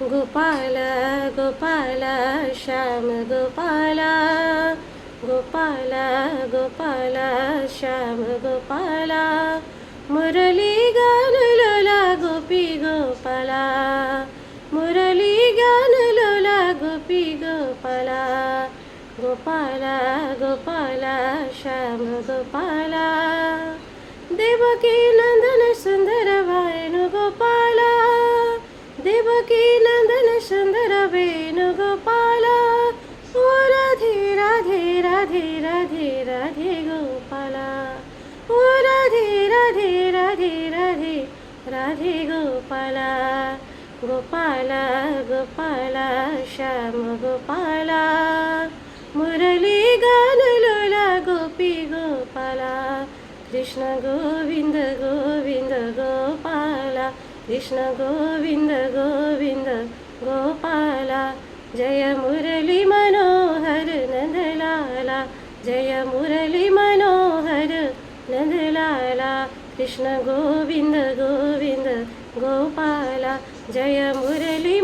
गोपाल गोपाल श्याम गोपाल गोपाल गोपाल श्याम गोपाल मुरली गान लोला गोपी गोपाला मुरली गान लोला गोपी गोपाला गोपाल गोपाल श्याम गोपाल देवकी नंदन सुंदर वेणुगोपाला देवकी नंदन सुंदर वेणुगोपाला ओ राधे राधे राधे राधे राधे गोपाला ओ राधे राधे राधे राधे राधे गोपाला गोपाला गोपाला श्याम गोपाला मुरली गान लोला गोपी गोपाला कृष्ण गोविंद गोविंद गोपाला कृष्ण गोविंद गोविंद गोपाला जय मुरली मनोहर नंदलाला जय मुरली मनोहर नंदलाला कृष्ण गोविंद गोविंद गोपाला जय मुरली